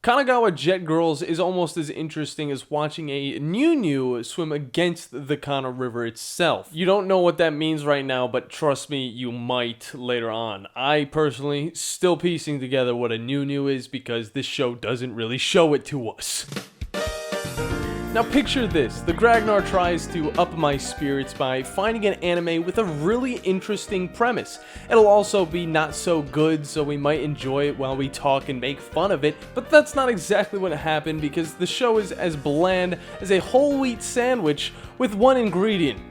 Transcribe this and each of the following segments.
Kandagawa Jet Girls is almost as interesting as watching a new swim against the Kana River itself. You don't know what that means right now, but trust me, you might later on. I personally still piecing together what a new is because this show doesn't really show it to us. Now picture this, the Gragnar tries to up my spirits by finding an anime with a really interesting premise. It'll also be not so good, so we might enjoy it while we talk and make fun of it, but that's not exactly what happened because the show is as bland as a whole wheat sandwich with one ingredient: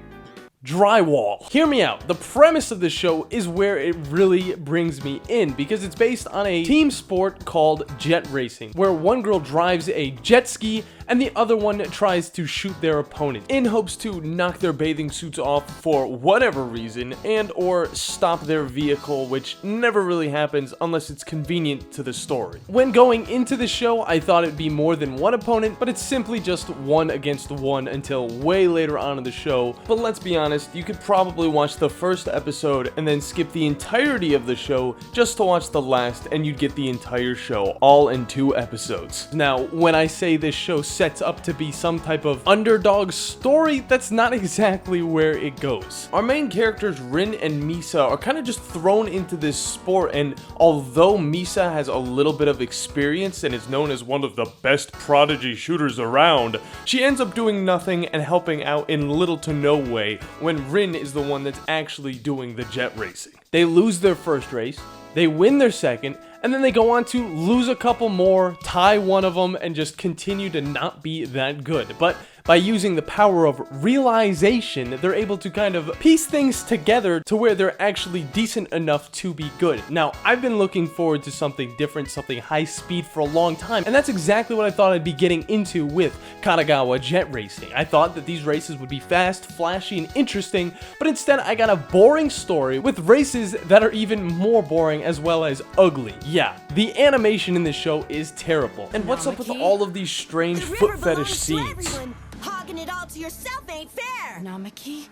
drywall. Hear me out. The premise of the show is where it really brings me in because it's based on a team sport called jet racing, where one girl drives a jet ski and the other one tries to shoot their opponent in hopes to knock their bathing suits off for whatever reason and or stop their vehicle, which never really happens unless it's convenient to the story. When going into the show, I thought it'd be more than one opponent, but it's simply just one against one until way later on in the show. But let's be honest, you could probably watch the first episode and then skip the entirety of the show just to watch the last, and you'd get the entire show all in 2 episodes. Now, when I say this show sets up to be some type of underdog story, that's not exactly where it goes. Our main characters, Rin and Misa, are kind of just thrown into this sport, and although Misa has a little bit of experience and is known as one of the best prodigy shooters around, she ends up doing nothing and helping out in little to no way when Rin is the one that's actually doing the jet racing. They lose their first race, they win their second, and then they go on to lose a couple more, tie one of them, and just continue to not be that good. But by using the power of realization, they're able to kind of piece things together to where they're actually decent enough to be good. Now, I've been looking forward to something different, something high speed for a long time, and that's exactly what I thought I'd be getting into with Kandagawa Jet Racing. I thought that these races would be fast, flashy, and interesting, but instead I got a boring story with races that are even more boring as well as ugly. Yeah, the animation in this show is terrible. And what's up with all of these strange foot fetish scenes? Hogging it all to yourself ain't fair! Namaki?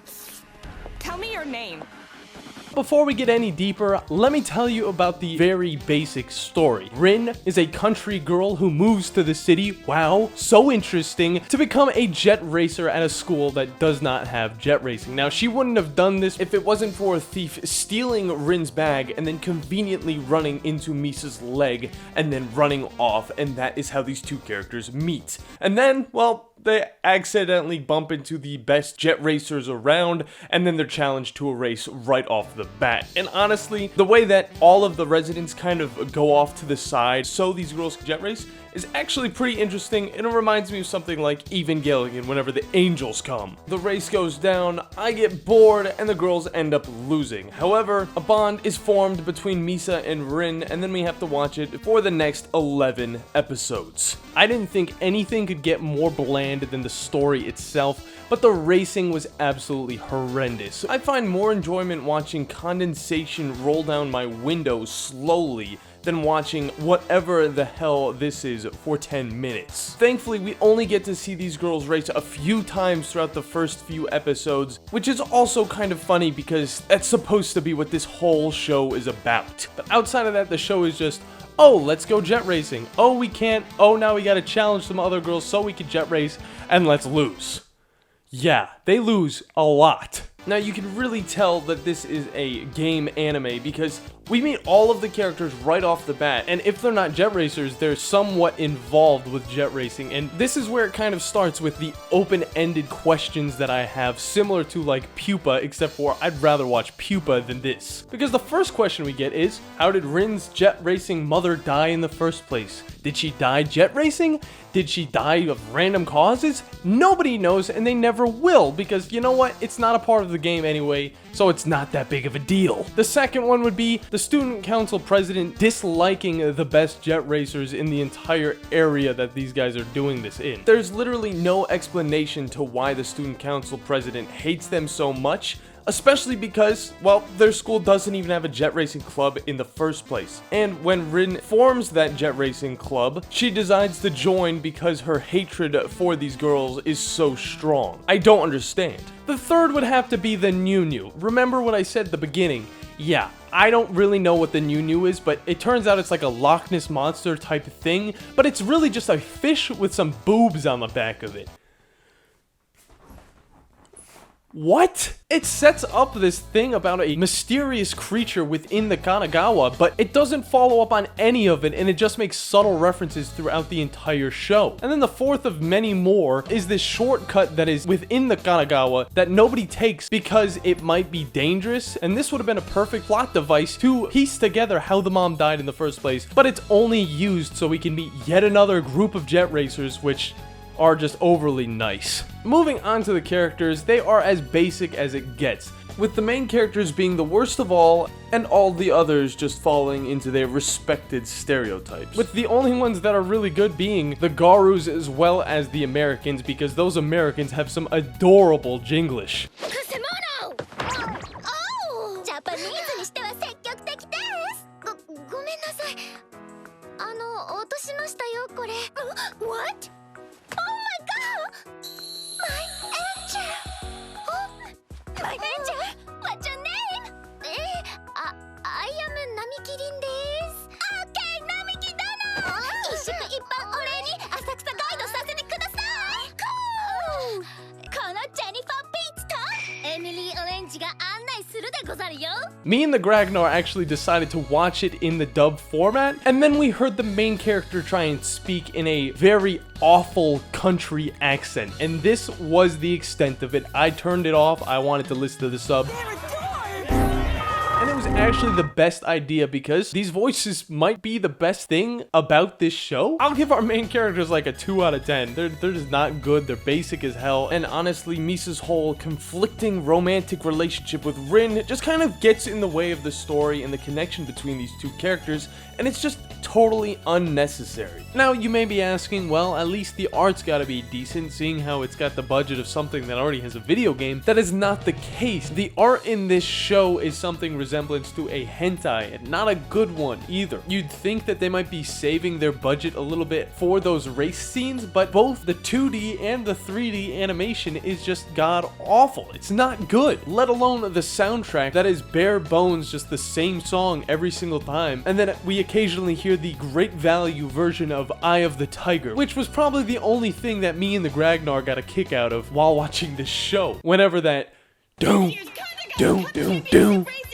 Tell me your name. Before we get any deeper, let me tell you about the very basic story. Rin is a country girl who moves to the city, wow, so interesting, to become a jet racer at a school that does not have jet racing. Now, she wouldn't have done this if it wasn't for a thief stealing Rin's bag and then conveniently running into Misa's leg and then running off, and that is how these two characters meet. And then, well, they accidentally bump into the best jet racers around, and then they're challenged to a race right off the bat. And honestly, the way that all of the residents kind of go off to the side so these girls can jet race is actually pretty interesting, and it reminds me of something like Evangelion whenever the angels come. The race goes down, I get bored, and the girls end up losing. However, a bond is formed between Misa and Rin, and then we have to watch it for the next 11 episodes. I didn't think anything could get more bland than the story itself, but the racing was absolutely horrendous. I find more enjoyment watching condensation roll down my window slowly than watching whatever the hell this is for 10 minutes. Thankfully, we only get to see these girls race a few times throughout the first few episodes, which is also kind of funny because that's supposed to be what this whole show is about. But outside of that, the show is just, oh, let's go jet racing. Oh, we can't. Oh, now we gotta challenge some other girls so we can jet race, and let's lose. Yeah, they lose a lot. Now, you can really tell that this is a game anime because we meet all of the characters right off the bat, and if they're not jet racers, they're somewhat involved with jet racing, and this is where it kind of starts with the open-ended questions that I have, similar to like Pupa, except for I'd rather watch Pupa than this. Because the first question we get is, how did Rin's jet racing mother die in the first place? Did she die jet racing? Did she die of random causes? Nobody knows, and they never will, because you know what? It's not a part of the game anyway, so it's not that big of a deal. The second one would be the student council president disliking the best jet racers in the entire area that these guys are doing this in. There's literally no explanation to why the student council president hates them so much, especially because, well, their school doesn't even have a jet racing club in the first place. And when Rin forms that jet racing club, she decides to join because her hatred for these girls is so strong. I don't understand. The third would have to be the new. Remember what I said at the beginning? Yeah, I don't really know what the new is, but it turns out it's like a Loch Ness Monster type thing, but it's really just a fish with some boobs on the back of it. What? It sets up this thing about a mysterious creature within the Kandagawa, but it doesn't follow up on any of it, and it just makes subtle references throughout the entire show. And then the fourth of many more is this shortcut that is within the Kandagawa that nobody takes because it might be dangerous, and this would have been a perfect plot device to piece together how the mom died in the first place, but it's only used so we can meet yet another group of jet racers, which are just overly nice. Moving on to the characters, they are as basic as it gets, with the main characters being the worst of all, and all the others just falling into their respected stereotypes. With the only ones that are really good being the Garus as well as the Americans, because those Americans have some adorable Jinglish. Oh! Japanese にしては積極的です。ごめんなさい。落としましたよ、これ。What? Oh my god! My angel! Oh, my angel? What's your name? I am 並木凛です。Okay, 並木殿！一食一飯お礼に浅草ガイドさせてください。Cool! このジェニファー・ピーツとエミリー・オレンジが案内するでござるよ。Me and the Gragnar actually decided to watch it in the dub format, and then we heard the main character try and speak in a very awful country accent, and this was the extent of it. I turned it off. I wanted to listen to the sub. And it was actually the best idea because these voices might be the best thing about this show. I'll give our main characters like a 2 out of 10. They're just not good. They're basic as hell. And honestly, Misa's whole conflicting romantic relationship with Rin just kind of gets in the way of the story and the connection between these two characters. And it's just totally unnecessary. Now, you may be asking, well, at least the art's gotta be decent, seeing how it's got the budget of something that already has a video game. That is not the case. The art in this show is something resemblance to a hentai, and not a good one either. You'd think that they might be saving their budget a little bit for those race scenes, but both the 2D and the 3D animation is just god awful. It's not good, let alone the soundtrack that is bare bones just the same song every single time, and then we occasionally hear the great value version of Eye of the Tiger, which was probably the only thing that me and the Gragnar got a kick out of while watching this show. Whenever that doom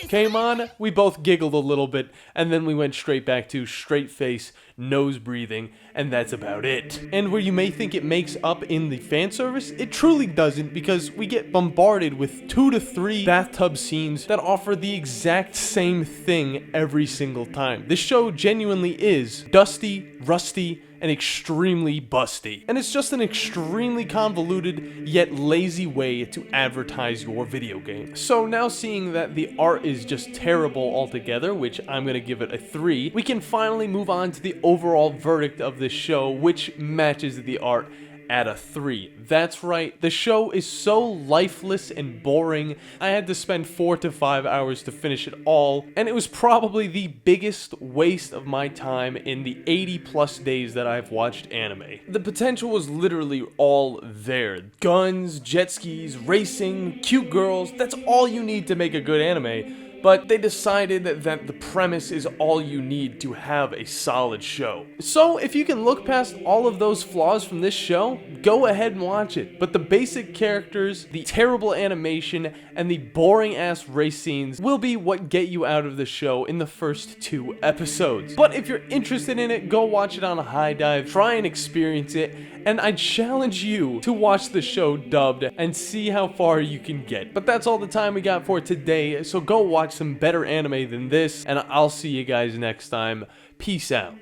came on, we both giggled a little bit, and then we went straight back to straight face, nose breathing, and that's about it. And where you may think it makes up in the fan service, it truly doesn't, because we get bombarded with 2 to 3 bathtub scenes that offer the exact same thing every single time. This show genuinely is dusty, rusty, and extremely busty. And it's just an extremely convoluted yet lazy way to advertise your video game. So now seeing that the art is just terrible altogether, which I'm gonna give it a 3, we can finally move on to the overall verdict of this show, which matches the art at a 3. That's right, the show is so lifeless and boring, I had to spend 4 to 5 hours to finish it all, and it was probably the biggest waste of my time in the 80 plus days that I've watched anime. The potential was literally all there. Guns, jet skis, racing, cute girls, that's all you need to make a good anime. But they decided that the premise is all you need to have a solid show. So if you can look past all of those flaws from this show, go ahead and watch it. But the basic characters, the terrible animation, and the boring ass race scenes will be what get you out of the show in the first 2 episodes. But if you're interested in it, go watch it on a high dive, try and experience it, and I challenge you to watch the show dubbed and see how far you can get. But that's all the time we got for today, so go watch some better anime than this, and I'll see you guys next time. Peace out.